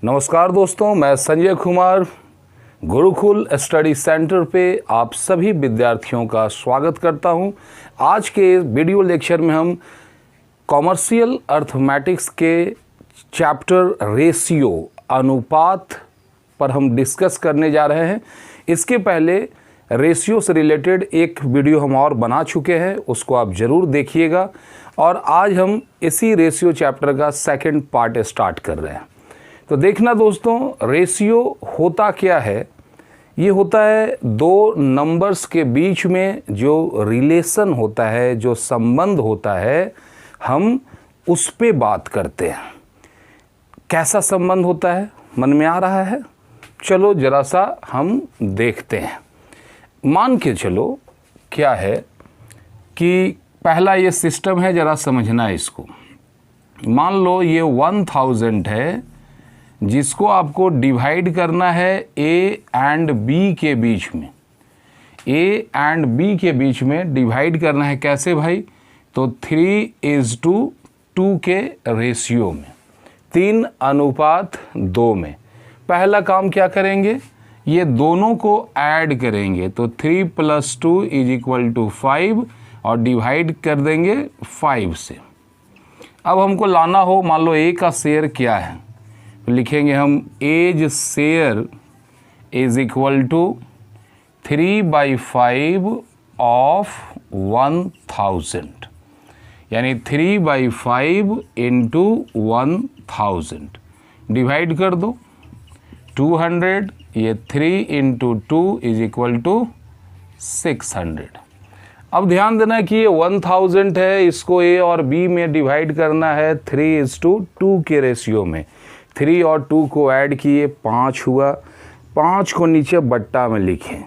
नमस्कार दोस्तों, मैं संजय कुमार गुरुकुल स्टडी सेंटर पे आप सभी विद्यार्थियों का स्वागत करता हूं। आज के वीडियो लेक्चर में हम कॉमर्शियल अर्थमेटिक्स के चैप्टर रेशियो अनुपात पर हम डिस्कस करने जा रहे हैं। इसके पहले रेशियो से रिलेटेड एक वीडियो हम और बना चुके हैं, उसको आप ज़रूर देखिएगा। और आज हम इसी रेशियो चैप्टर का सेकंड पार्ट स्टार्ट कर रहे हैं। तो देखना दोस्तों, रेशियो होता क्या है। ये होता है दो नंबर्स के बीच में जो रिलेशन होता है, जो संबंध होता है, हम उस पे बात करते हैं। कैसा संबंध होता है, मन में आ रहा है? चलो ज़रा सा हम देखते हैं। मान के चलो क्या है कि पहला ये सिस्टम है, ज़रा समझना है इसको। मान लो ये 1000 है, जिसको आपको डिवाइड करना है ए एंड बी के बीच में। ए एंड बी के बीच में डिवाइड करना है। कैसे भाई? तो 3:2 के रेशियो में, 3:2 में। पहला काम क्या करेंगे, ये दोनों को ऐड करेंगे। तो 3 + 2 = 5 और डिवाइड कर देंगे 5 से। अब हमको लाना हो, मान लो ए का शेयर क्या है, तो लिखेंगे हम एज शेयर = 3/5 ऑफ 1000, यानी 3/5 × 1000। डिवाइड कर दो 200, ये 3 × 2 = 600। अब ध्यान देना कि ये 1000 है, इसको ए और बी में डिवाइड करना है 3:2 के रेशियो में। 3 और 2 को ऐड किए, 5 हुआ। 5 को नीचे बट्टा में लिखें।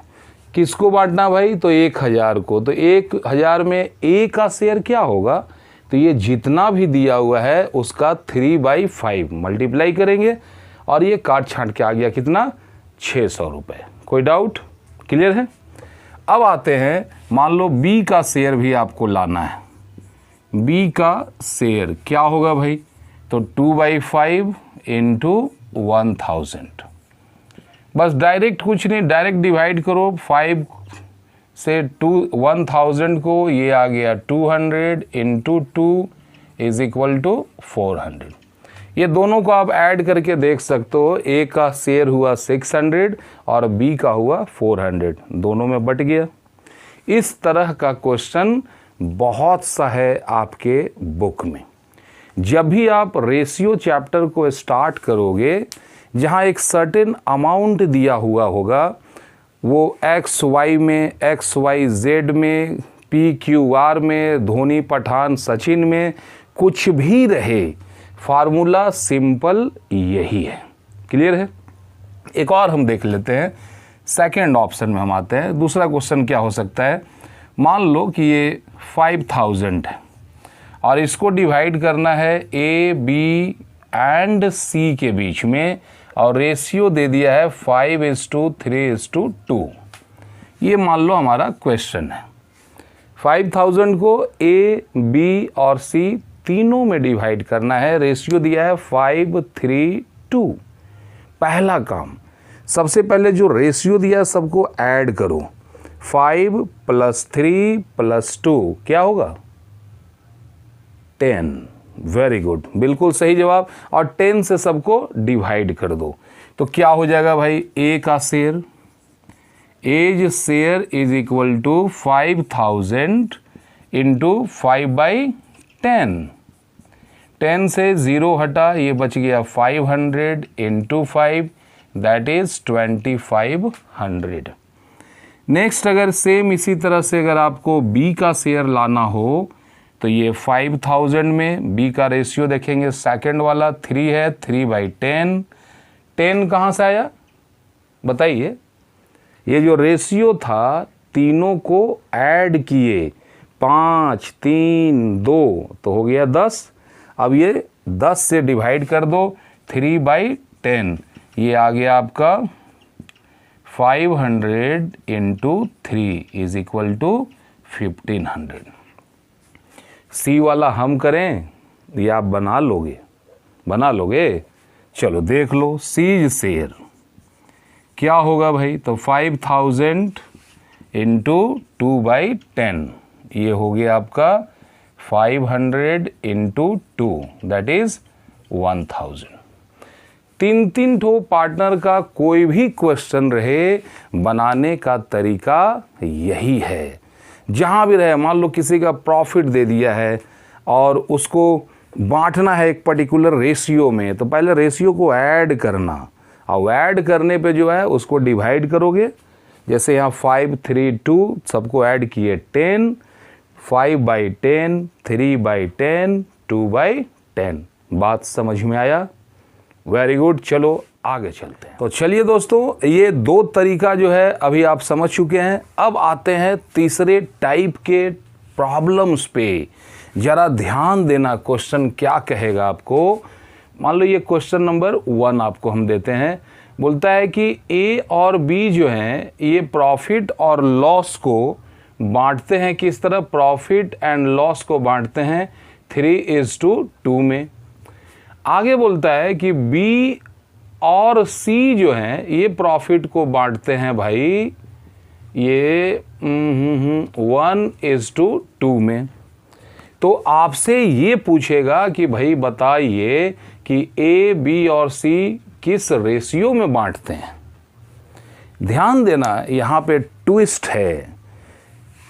किसको बांटना भाई? तो 1000 को। तो 1000 में ए का शेयर क्या होगा? तो ये जितना भी दिया हुआ है उसका 3/5 मल्टीप्लाई करेंगे और ये काट छांट के आ गया कितना? 600 रुपये। कोई डाउट? क्लियर है? अब आते हैं, मान लो बी का शेयर भी आपको लाना है। बी का शेयर क्या होगा भाई? तो 2/5 × 1000। बस डायरेक्ट कुछ नहीं, डायरेक्ट डिवाइड करो 5 से 1000 को, ये आ गया 200 × 2 = 400। ये दोनों को आप ऐड करके देख सकते हो। ए का शेयर हुआ 600 और बी का हुआ 400, दोनों में बट गया। इस तरह का क्वेश्चन बहुत सा है आपके बुक में। जब भी आप रेशियो चैप्टर को स्टार्ट करोगे, जहाँ एक सर्टेन अमाउंट दिया हुआ होगा, वो XY में, XYZ में, PQR में, धोनी पठान सचिन में, कुछ भी रहे, फार्मूला सिंपल यही है। क्लियर है? एक और हम देख लेते हैं। सेकंड ऑप्शन में हम आते हैं। दूसरा क्वेश्चन क्या हो सकता है? मान लो कि ये 5000 है और इसको डिवाइड करना है ए, बी एंड सी के बीच में और रेशियो दे दिया है 5:3:2। ये मान लो हमारा क्वेश्चन है। 5000 को ए, बी और सी तीनों में डिवाइड करना है। रेशियो दिया है 5:3:2। पहला काम, सबसे पहले जो रेशियो दिया है सबको ऐड करो। 5 + 3 + 2 क्या होगा? 10। वेरी गुड, बिल्कुल सही जवाब। और 10 से सबको डिवाइड कर दो तो क्या हो जाएगा भाई? ए का शेयर, एज शेयर = 5000 × 5/10। 10 से 0 हटा, ये बच गया 500 × 5, दैट इज 2500। नेक्स्ट, अगर सेम इसी तरह से अगर आपको बी का शेयर लाना हो, तो ये 5000 में बी का रेशियो देखेंगे, सेकंड वाला 3 है, 3/10। 10 कहाँ से आया बताइए? ये जो रेशियो था, तीनों को ऐड किए, 5, 3, 2 तो हो गया 10। अब ये 10 से डिवाइड कर दो 3/10, ये आ गया आपका 500 × 3 = 1500। सी वाला हम करें या आप बना लोगे? चलो देख लो, सीज शेयर क्या होगा भाई, तो 5000 इंटू 2/10, ये हो गया आपका 500 इंटू 2, दैट इज 1000। 3 ठो पार्टनर का कोई भी क्वेश्चन रहे, बनाने का तरीका यही है। जहाँ भी रहे, मान लो किसी का प्रॉफिट दे दिया है और उसको बांटना है एक पर्टिकुलर रेशियो में, तो पहले रेशियो को ऐड करना, और ऐड करने पे जो है उसको डिवाइड करोगे। जैसे यहाँ 5, 3, 2 सबको ऐड किए 10, 5/10, 3/10, 2/10। बात समझ में आया? Very good. चलो आगे चलते हैं। तो चलिए दोस्तों, ये 2 तरीका जो है अभी आप समझ चुके हैं। अब आते हैं तीसरे टाइप के प्रॉब्लम्स पे। जरा ध्यान देना, क्वेश्चन क्या कहेगा आपको। मान लो ये क्वेश्चन नंबर 1 आपको हम देते हैं। बोलता है कि ए और बी जो हैं ये प्रॉफिट और लॉस को बांटते हैं। किस तरह? प्रॉफिट एंड लॉस को बांटते हैं 3:2 में। आगे बोलता है कि बी और सी जो हैं ये प्रॉफिट को बांटते हैं भाई ये 1:2 में। तो आपसे ये पूछेगा कि भाई बताइए कि ए, बी और सी किस रेशियो में बांटते हैं। ध्यान देना, यहाँ पे ट्विस्ट है।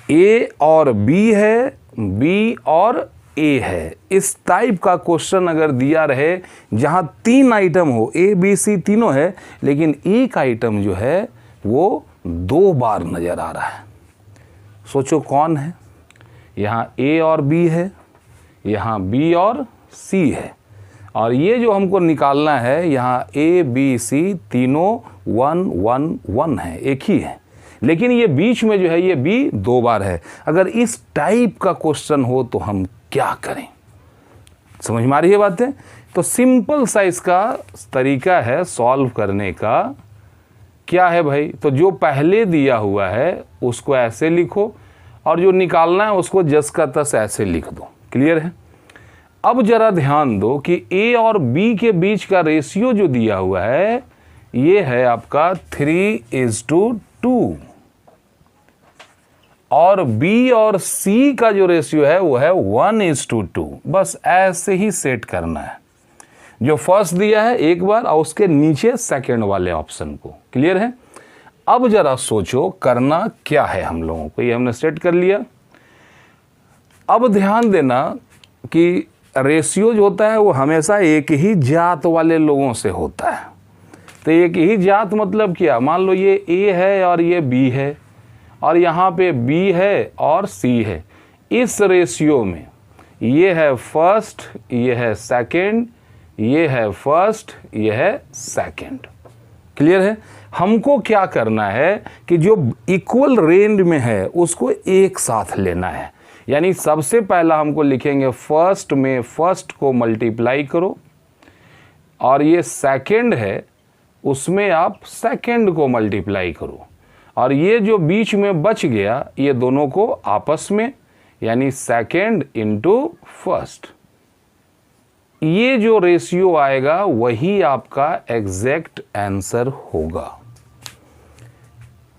ए और बी है, बी और ए है। इस टाइप का क्वेश्चन अगर दिया रहे जहाँ 3 आइटम हो, ए बी सी तीनों है, लेकिन एक आइटम जो है वो 2 बार नजर आ रहा है, सोचो कौन है। यहाँ ए और बी है, यहाँ बी और सी है, और ये जो हमको निकालना है यहाँ ए बी सी तीनों 1 1 1 है, एक ही है, लेकिन ये बीच में जो है ये बी 2 बार है। अगर इस टाइप का क्वेश्चन हो तो हम क्या करें? समझ में आ रही है बातें? तो सिंपल सा इसका तरीका है सॉल्व करने का। क्या है भाई? तो जो पहले दिया हुआ है उसको ऐसे लिखो, और जो निकालना है उसको जस का तस ऐसे लिख दो। क्लियर है? अब जरा ध्यान दो कि ए और बी के बीच का रेशियो जो दिया हुआ है ये है आपका 3:2, और बी और सी का जो रेशियो है वो है 1:2। बस ऐसे ही सेट करना है। जो फर्स्ट दिया है एक बार, और उसके नीचे सेकंड वाले ऑप्शन को। क्लियर है? अब जरा सोचो करना क्या है हम लोगों को। ये हमने सेट कर लिया। अब ध्यान देना कि रेशियो जो होता है वो हमेशा एक ही जात वाले लोगों से होता है। तो एक ही जात मतलब क्या? मान लो ये ए है और ये बी है, और यहाँ पे बी है और सी है। इस रेशियो में ये है फर्स्ट, ये है सेकंड, ये है फर्स्ट, ये है सेकंड। क्लियर है? हमको क्या करना है कि जो इक्वल रेंज में है उसको एक साथ लेना है। यानी सबसे पहला हमको लिखेंगे फर्स्ट में फर्स्ट को मल्टीप्लाई करो, और ये सेकंड है उसमें आप सेकंड को मल्टीप्लाई करो, और ये जो बीच में बच गया ये दोनों को आपस में, यानी सेकंड इंटू फर्स्ट। ये जो रेशियो आएगा वही आपका एग्जैक्ट आंसर होगा।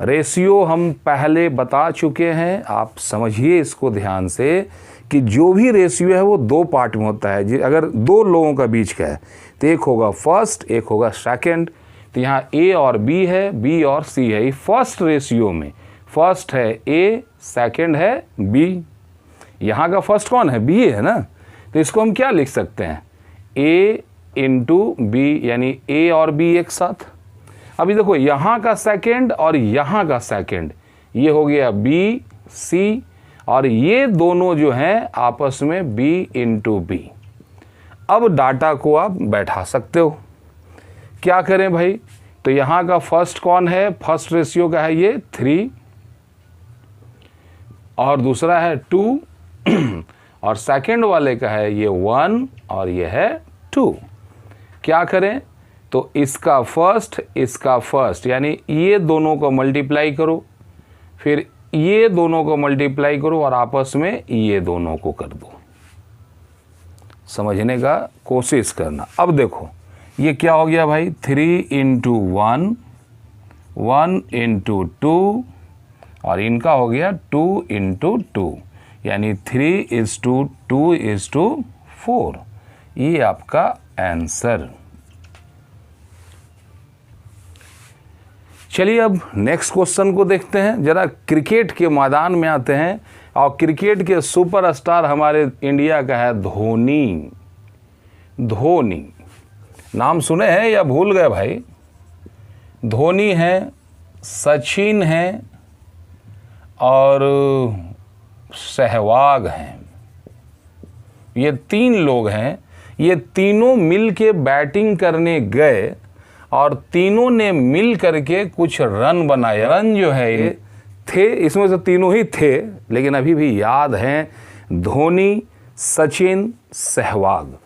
रेशियो हम पहले बता चुके हैं, आप समझिए इसको ध्यान से कि जो भी रेशियो है वो 2 पार्ट में होता है। अगर 2 लोगों का बीच का है तो एक होगा फर्स्ट, एक होगा सेकंड। तो यहाँ ए और बी है, बी और सी है। फर्स्ट रेशियो में फर्स्ट है ए, सेकंड है बी। यहाँ का फर्स्ट कौन है? बी है ना। तो इसको हम क्या लिख सकते हैं? ए इंटू बी, यानी ए और बी एक साथ। अभी देखो यहाँ का सेकंड और यहाँ का सेकंड, ये हो गया बी सी, और ये दोनों जो हैं आपस में बी इंटू बी। अब डाटा को आप बैठा सकते हो। क्या करें भाई? तो यहाँ का फर्स्ट कौन है? फर्स्ट रेशियो का है ये 3, और दूसरा है 2, और सेकंड वाले का है ये 1 और ये है 2। क्या करें? तो इसका फर्स्ट, यानी ये दोनों को मल्टीप्लाई करो, फिर ये दोनों को मल्टीप्लाई करो, और आपस में ये दोनों को कर दो। समझने का कोशिश करना। अब देखो ये क्या हो गया भाई, 3 इंटू 1, 1 इंटू 2, और इनका हो गया 2 इंटू 2, यानी 3:2:4। ये आपका आंसर। चलिए अब नेक्स्ट क्वेश्चन को देखते हैं। जरा क्रिकेट के मैदान में आते हैं, और क्रिकेट के सुपरस्टार हमारे इंडिया का है धोनी। धोनी नाम सुने हैं या भूल गए भाई? धोनी है, सचिन है और सहवाग हैं। ये 3 लोग हैं। ये तीनों मिल के बैटिंग करने गए और तीनों ने मिल करके कुछ रन बनाए। रन जो है ये थे, इसमें से तीनों ही थे, लेकिन अभी भी याद हैं, धोनी, सचिन, सहवाग।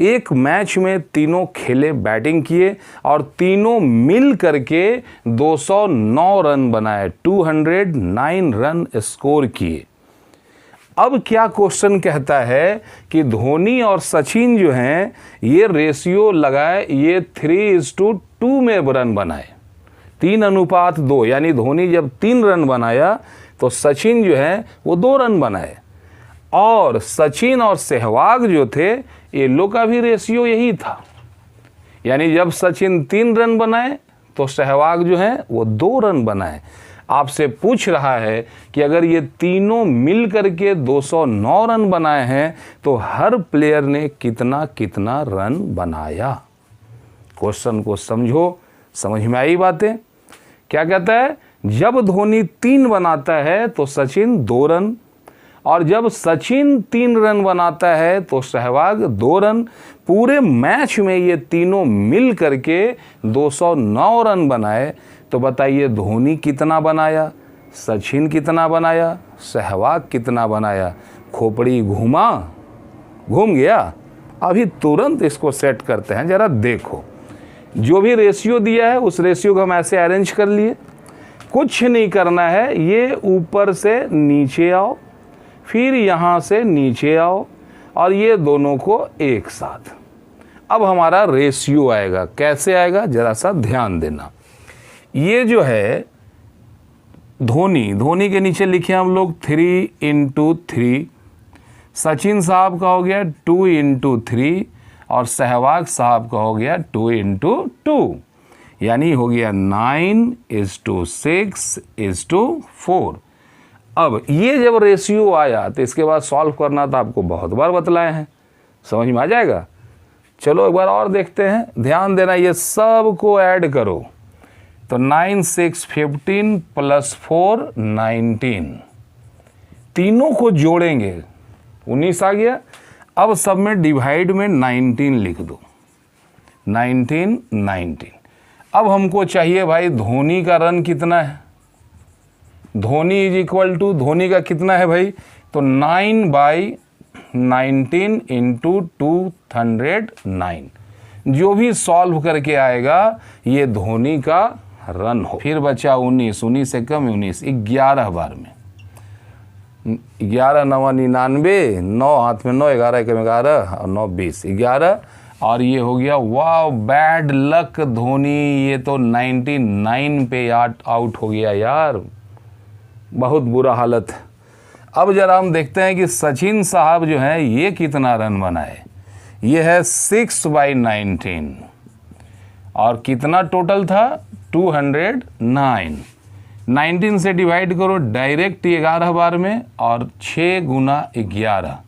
एक मैच में तीनों खेले, बैटिंग किए और तीनों मिल करके 209 रन बनाए, 209 रन स्कोर किए। अब क्या क्वेश्चन कहता है कि धोनी और सचिन जो हैं ये रेशियो लगाए, ये 3:2 में रन बनाए, 3:2, यानी धोनी जब 3 रन बनाया तो सचिन जो है वो 2 रन बनाए। और सचिन और सहवाग जो थे, ये लोग का भी रेशियो यही था, यानी जब सचिन 3 रन बनाए तो सहवाग जो है वो 2 रन बनाए। आपसे पूछ रहा है कि अगर ये तीनों मिल करके 209 रन बनाए हैं तो हर प्लेयर ने कितना कितना रन बनाया। क्वेश्चन को समझो, समझ में आई बातें? क्या कहता है, जब धोनी 3 बनाता है तो सचिन 2 रन, और जब सचिन 3 रन बनाता है तो सहवाग 2 रन। पूरे मैच में ये तीनों मिल करके 209 रन बनाए। तो बताइए धोनी कितना बनाया, सचिन कितना बनाया, सहवाग कितना बनाया? खोपड़ी घूम गया? अभी तुरंत इसको सेट करते हैं। जरा देखो, जो भी रेशियो दिया है उस रेशियो को हम ऐसे अरेंज कर लिए। कुछ नहीं करना है, ये ऊपर से नीचे आओ, फिर यहाँ से नीचे आओ, और ये दोनों को एक साथ। अब हमारा रेशियो आएगा। कैसे आएगा, जरा सा ध्यान देना। ये जो है धोनी के नीचे लिखे हम लोग 3:3, सचिन साहब का हो गया 2:3, और सहवाग साहब का हो गया 2:2, यानी हो गया 9:6:4। अब ये जब रेशियो आया तो इसके बाद सॉल्व करना तो आपको बहुत बार बतलाए हैं, समझ में आ जाएगा। चलो एक बार और देखते हैं, ध्यान देना। ये सब को ऐड करो तो 9, 6, 15 + 4 19, तीनों को जोड़ेंगे 19 आ गया। अब सब में डिवाइड में 19 लिख दो, 19। अब हमको चाहिए भाई धोनी का रन कितना है। Dhoni is equal to, Dhoni का कितना है भाई, तो 9/19 इंटू 209। जो भी सॉल्व करके आएगा ये धोनी का रन हो। फिर बचा 19 से कम 19, 11 बार में 11 9 99, 9 हाथ में 9, 11 1 11 और 9 20, 11। और ये हो गया, वाह बैड लक धोनी, ये तो 99 पे आउट हो गया यार, बहुत बुरा हालत। अब जरा हम देखते हैं कि सचिन साहब जो हैं ये कितना रन बनाए। ये है 6/19, और कितना टोटल था 209। 19 से डिवाइड करो डायरेक्ट 11 बार में, और 6 × 11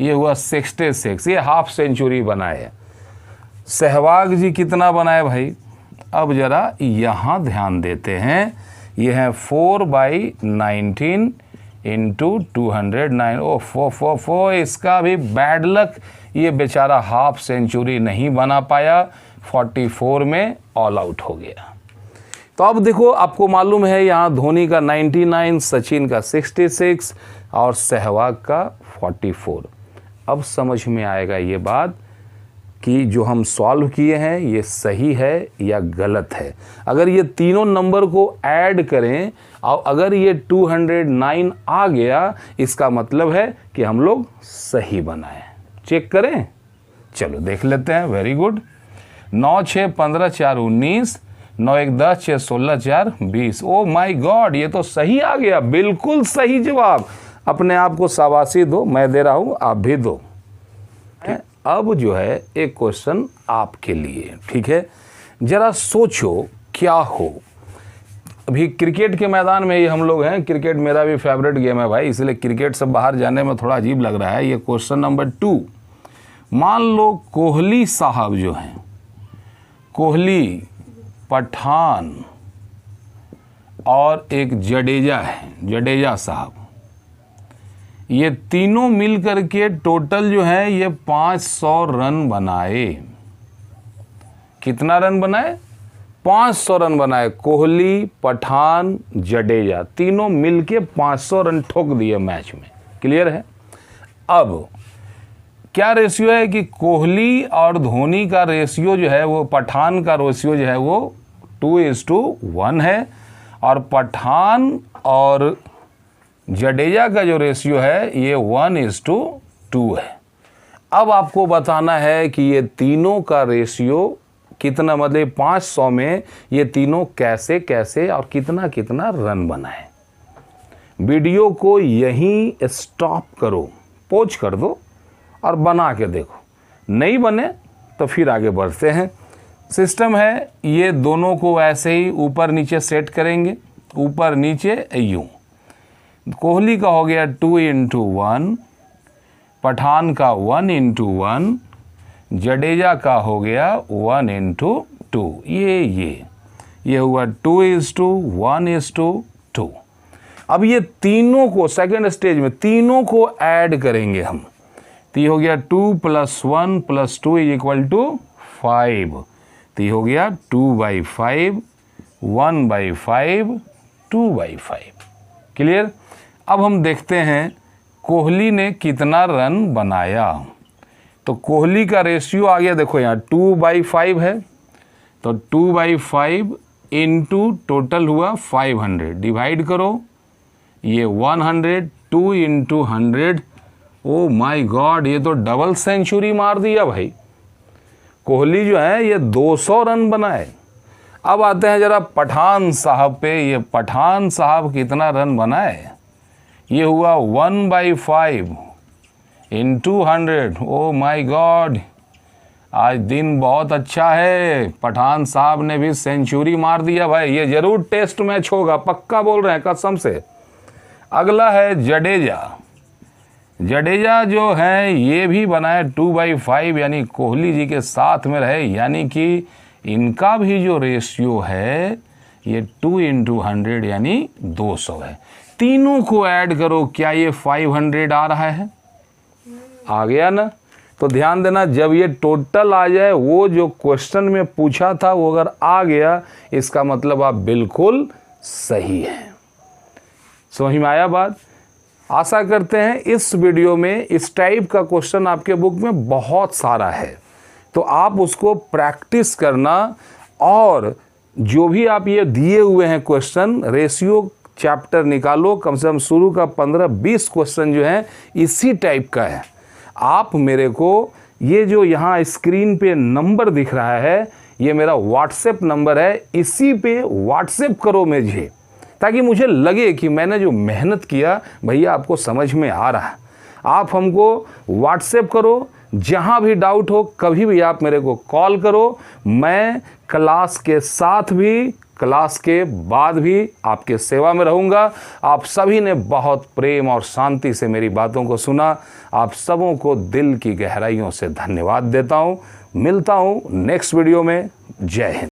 ये हुआ 66। ये हाफ सेंचुरी बनाए। सहवाग जी कितना बनाए भाई, अब जरा यहाँ ध्यान देते हैं। ये है 4/19 इंटू 209। ओ फो, इसका भी बैड लक, ये बेचारा हाफ सेंचुरी नहीं बना पाया, 44 में ऑल आउट हो गया। तो अब देखो, आपको मालूम है यहाँ धोनी का 99, सचिन का 66 और सहवाग का 44। अब समझ में आएगा ये बात कि जो हम सॉल्व किए हैं ये सही है या गलत है। अगर ये तीनों नंबर को ऐड करें और अगर ये 209 आ गया, इसका मतलब है कि हम लोग सही बनाए। चेक करें, चलो देख लेते हैं। Very good. 9 6 15 4 19, 9 1 10 6 16 4 20। Oh my God, ये तो सही आ गया, बिल्कुल सही जवाब। अपने आप को शाबाशी दो, मैं दे रहा हूँ, आप भी दो। अब जो है एक क्वेश्चन आपके लिए, ठीक है, जरा सोचो क्या हो। अभी क्रिकेट के मैदान में ही हम लोग हैं, क्रिकेट मेरा भी फेवरेट गेम है भाई, इसलिए क्रिकेट से बाहर जाने में थोड़ा अजीब लग रहा है। ये क्वेश्चन नंबर 2, मान लो कोहली साहब जो हैं, कोहली, पठान और एक जडेजा है, जडेजा साहब, ये तीनों मिल करके टोटल जो है ये 500 रन बनाए। कितना रन बनाए? 500 रन बनाए। कोहली, पठान, जडेजा तीनों मिलके 500 रन ठोक दिए मैच में। क्लियर है? अब क्या रेशियो है कि कोहली और धोनी का रेशियो जो है वो, पठान का रेशियो जो है वो 2:1 है, और पठान और जडेजा का जो रेशियो है ये 1:2 है। अब आपको बताना है कि ये तीनों का रेशियो कितना, मतलब 500 में ये तीनों कैसे कैसे और कितना कितना रन बनाए। वीडियो को यहीं स्टॉप करो, पॉज कर दो और बना के देखो। नहीं बने तो फिर आगे बढ़ते हैं। सिस्टम है, ये दोनों को ऐसे ही ऊपर नीचे सेट करेंगे, ऊपर नीचे यूं। कोहली का हो गया 2:1, पठान का 1:1, जडेजा का हो गया 1:2। ये हुआ 2:1:2। अब ये तीनों को सेकंड स्टेज में तीनों को ऐड करेंगे हम, तो ये हो गया 2 + 1 + 2 = 5। तो ये हो गया 2/5, 1/5, 2/5। क्लियर? अब हम देखते हैं कोहली ने कितना रन बनाया। तो कोहली का रेशियो आ गया, देखो यहाँ 2/5 है, तो 2/5 इंटू टोटल हुआ 500, डिवाइड करो ये 100, 2 × 100। ओ माय गॉड, ये तो डबल सेंचुरी मार दिया भाई। कोहली जो है ये 200 रन बनाए। अब आते हैं जरा पठान साहब पे। ये पठान साहब कितना रन बनाए? ये हुआ 1/5 × 100। ओ माय गॉड, आज दिन बहुत अच्छा है, पठान साहब ने भी सेंचुरी मार दिया भाई। ये जरूर टेस्ट मैच होगा, पक्का बोल रहे हैं कसम से। अगला है जडेजा। जडेजा जो है ये भी बनाए 2/5, यानी कोहली जी के साथ में रहे, यानी कि इनका भी जो रेशियो है ये 2 × 100 यानी 200 है। तीनों को ऐड करो, क्या ये 500 आ रहा है? आ गया ना? तो ध्यान देना, जब ये टोटल आ जाए, वो जो क्वेश्चन में पूछा था वो अगर आ गया, इसका मतलब आप बिल्कुल सही हैं। समझ में आया बात? आशा करते हैं इस वीडियो में इस टाइप का क्वेश्चन आपके बुक में बहुत सारा है, तो आप उसको प्रैक्टिस करना। और जो भी आप ये दिए हुए हैं क्वेश्चन, रेशियो चैप्टर निकालो, कम से कम शुरू का 15-20 क्वेश्चन जो है इसी टाइप का है। आप मेरे को ये जो यहाँ स्क्रीन पे नंबर दिख रहा है, ये मेरा व्हाट्सएप नंबर है, इसी पे व्हाट्सएप करो मुझे, ताकि मुझे लगे कि मैंने जो मेहनत किया भैया आपको समझ में आ रहा है। आप हमको व्हाट्सएप करो, जहाँ भी डाउट हो कभी भी आप मेरे को कॉल करो। मैं क्लास के साथ भी, क्लास के बाद भी आपके सेवा में रहूँगा। आप सभी ने बहुत प्रेम और शांति से मेरी बातों को सुना। आप सबों को दिल की गहराइयों से धन्यवाद देता हूँ। मिलता हूँ नेक्स्ट वीडियो में। जय हिंद।